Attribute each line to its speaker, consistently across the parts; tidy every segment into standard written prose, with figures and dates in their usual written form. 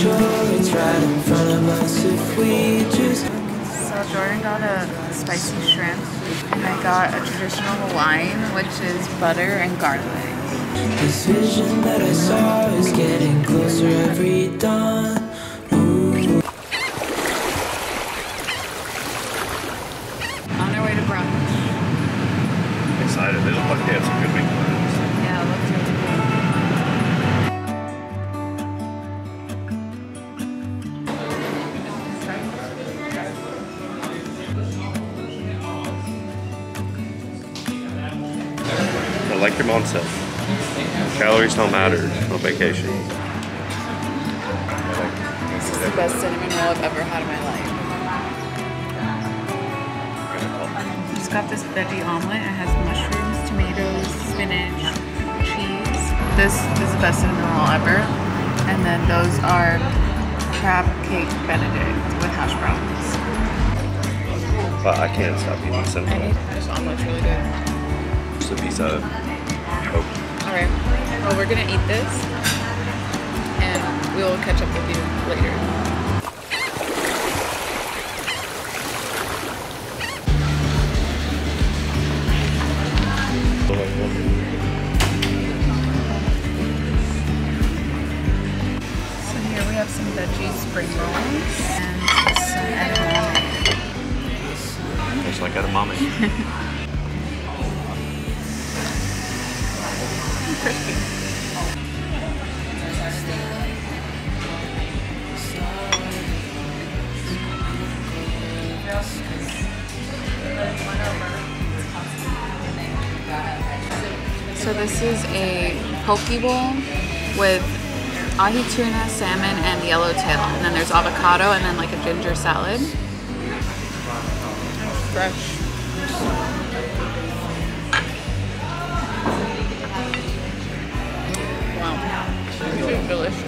Speaker 1: sure it's right in front of us if we just.
Speaker 2: So Jordan got a spicy shrimp, and I got a traditional Hawaiian, which is butter and garlic.
Speaker 1: This vision that I saw is getting closer every dawn. Ooh.
Speaker 2: On our way to brunch.
Speaker 3: Excited. They look like they have some good wing plans.
Speaker 2: Yeah, it looks really
Speaker 3: Like your mom said, calories don't matter on vacation.
Speaker 2: This is the best cinnamon roll I've ever had in my life. Just got this veggie omelet. It has mushrooms, tomatoes, spinach, cheese. This is the best cinnamon roll ever. And then those are crab cake benedict with hash browns.
Speaker 3: But I can't stop eating cinnamon.
Speaker 2: This omelet's really good.
Speaker 3: Just a piece of Coke.
Speaker 2: Alright, well we're gonna eat this and we will catch up with you later. So here we have some veggie spring rolls and some edamame.
Speaker 3: Tastes like edamame.
Speaker 2: Crispy. So this is a poke bowl with ahi tuna, salmon, and yellowtail. And then there's avocado and then like a ginger salad. Fresh. This is delicious.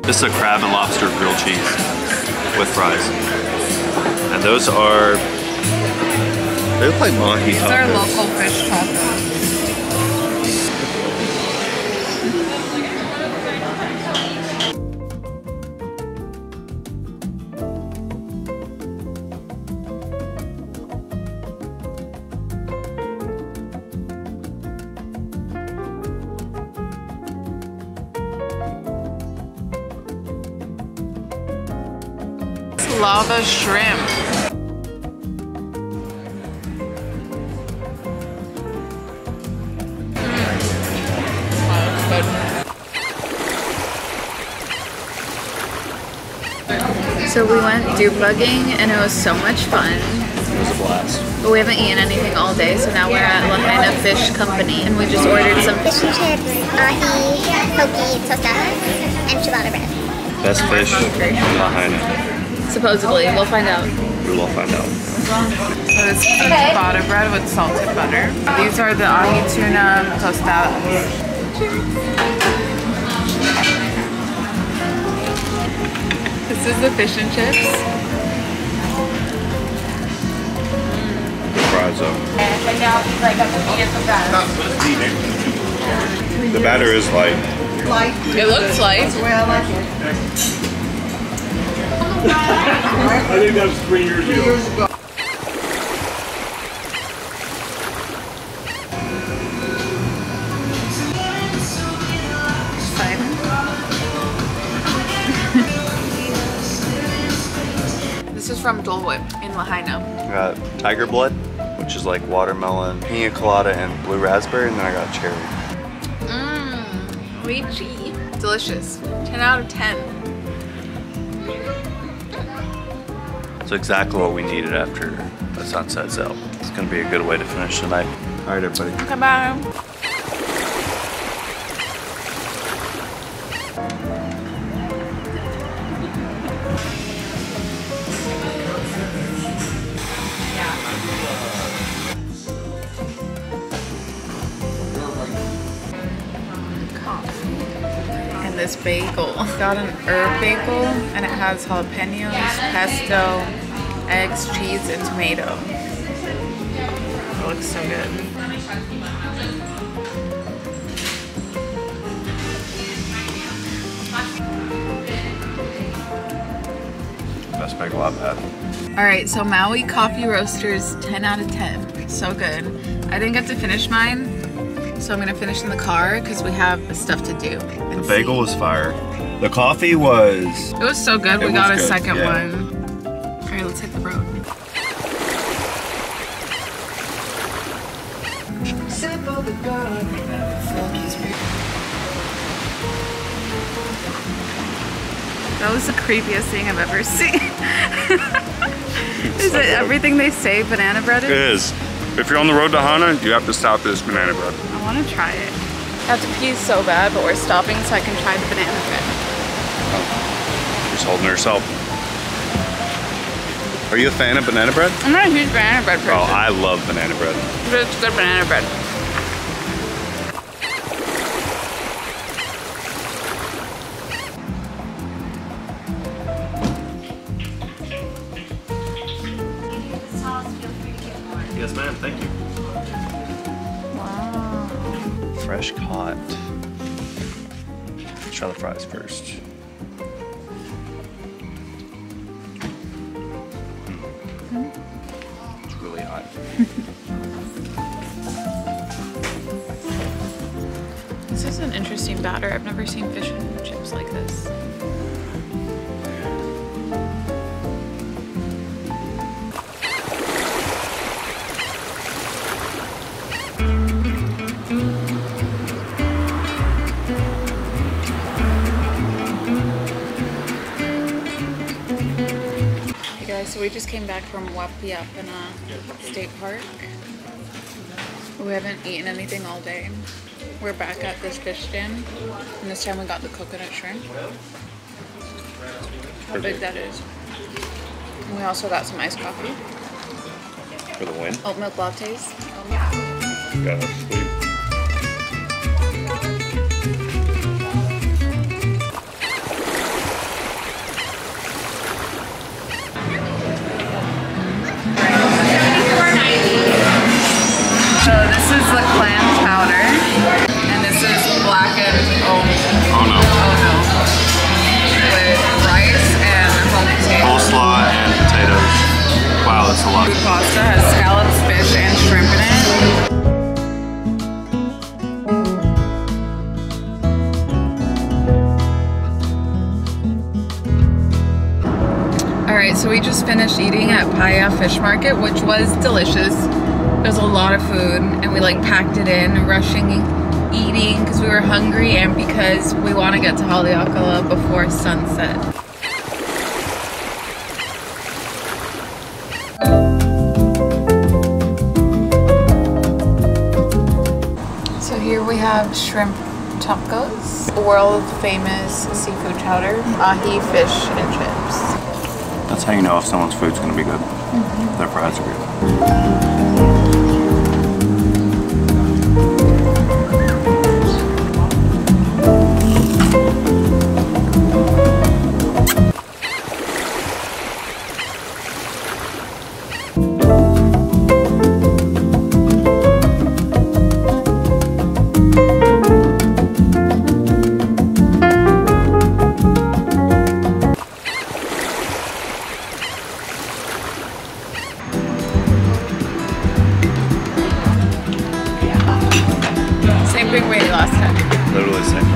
Speaker 3: This is a crab and lobster grilled cheese with fries. And those are, they look like mahi tacos.
Speaker 2: These are local fish tacos. Lava shrimp. So we went deer bugging and it was so much fun.
Speaker 3: It was a blast.
Speaker 2: But we haven't eaten anything all day, so now we're at LAHAINA Fish Company and we just ordered some
Speaker 4: fish and chips, ahi, poke, tostadas, and ciabatta bread.
Speaker 3: Best fish in LAHAINA.
Speaker 2: Supposedly, we'll find out.
Speaker 3: We will find out.
Speaker 2: So this is the ciabatta bread with salted butter. These are the ahi tuna tostadas. This is the fish and chips.
Speaker 3: The fries up. The batter is light.
Speaker 2: It looks light.
Speaker 5: I think that was 3 years ago.
Speaker 2: This is from DOLE in LAHAINA.
Speaker 3: I got tiger blood, which is like watermelon, pina colada, and blue raspberry, and then I got cherry.
Speaker 2: Mmm, lychee. Delicious. 10 out of 10.
Speaker 3: It's exactly what we needed after the sunset sail. It's gonna be a good way to finish the night. All right, everybody.
Speaker 2: Come on. this bagel. Got an herb bagel and it has jalapenos, pesto, eggs, cheese, and tomato. It looks so good.
Speaker 3: Best bagel I've had.
Speaker 2: Alright, so Maui Coffee Roasters, 10 out of 10. So good. I didn't get to finish mine, so I'm gonna finish in the car because we have stuff to do.
Speaker 3: The bagel was fire. The coffee was...
Speaker 2: It was so good, we got a second
Speaker 3: yeah.
Speaker 2: one. Alright, let's hit the road. That was the creepiest thing I've ever seen. Is it everything they say banana bread is?
Speaker 3: It is. If you're on the road to Hana, you have to stop this banana bread.
Speaker 2: I want to try it. I have to pee so bad, but we're stopping so I can try the banana bread.
Speaker 3: She's holding herself. Are you a fan of banana bread?
Speaker 2: I'm not a huge banana bread person.
Speaker 3: Oh, I love banana bread.
Speaker 2: But it's good banana bread.
Speaker 3: Yes, ma'am. Thank you.
Speaker 2: Wow.
Speaker 3: Fresh caught. Let's try the fries first. It's really hot.
Speaker 2: This is an interesting batter. I've never seen fish and chips like this. So we just came back from Wapiapana State Park. We haven't eaten anything all day. We're back at this fish stand, and this time we got the coconut shrimp. How big that is. And we also got some iced coffee.
Speaker 3: For the win.
Speaker 2: Oat milk lattes.
Speaker 3: Got sleep.
Speaker 2: So this is the clam chowder, and this is blackened oh no with rice and homemade potatoes.
Speaker 3: Coleslaw and potatoes. Wow, that's a lot.
Speaker 2: Food pasta has scallops, fish, and shrimp in it. Alright, so we just finished eating at Paia Fish Market, which was delicious. There's a lot of food, and we like packed it in, rushing eating because we were hungry and because we want to get to Haleakala before sunset. So here we have shrimp tacos, world famous seafood chowder, ahi fish and chips.
Speaker 3: That's how you know if someone's food's gonna be good. Their fries are good.
Speaker 2: Big way last time.
Speaker 3: Literally same.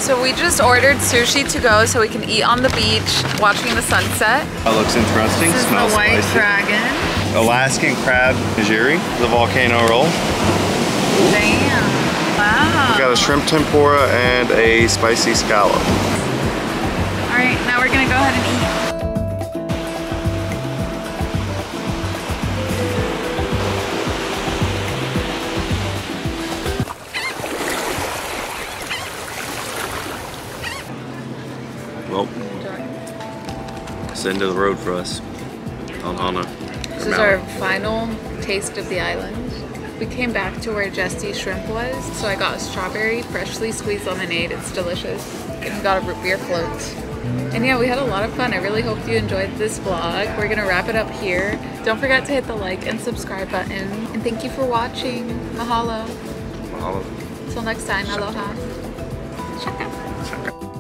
Speaker 2: So we just ordered sushi to go so we can eat on the beach, watching the sunset.
Speaker 3: That looks interesting.
Speaker 2: This is
Speaker 3: Smells
Speaker 2: the white
Speaker 3: spicy.
Speaker 2: dragon.
Speaker 3: Alaskan crab nigiri, the volcano roll.
Speaker 2: Damn. Wow.
Speaker 3: We got a shrimp tempura and a spicy scallop.
Speaker 2: All right, now we're gonna go ahead and eat.
Speaker 3: Well, It's the end of the road for us on Hana.
Speaker 2: This is our final taste of the island. We came back to where GESTE shrimp was, so I got a strawberry freshly squeezed lemonade. It's delicious. And we got a root beer float. And yeah, we had a lot of fun. I really hope you enjoyed this vlog. We're gonna wrap it up here. Don't forget to hit the like and subscribe button. And thank you for watching. Mahalo.
Speaker 3: Mahalo.
Speaker 2: Until next time, aloha. Shaka.
Speaker 3: Shaka.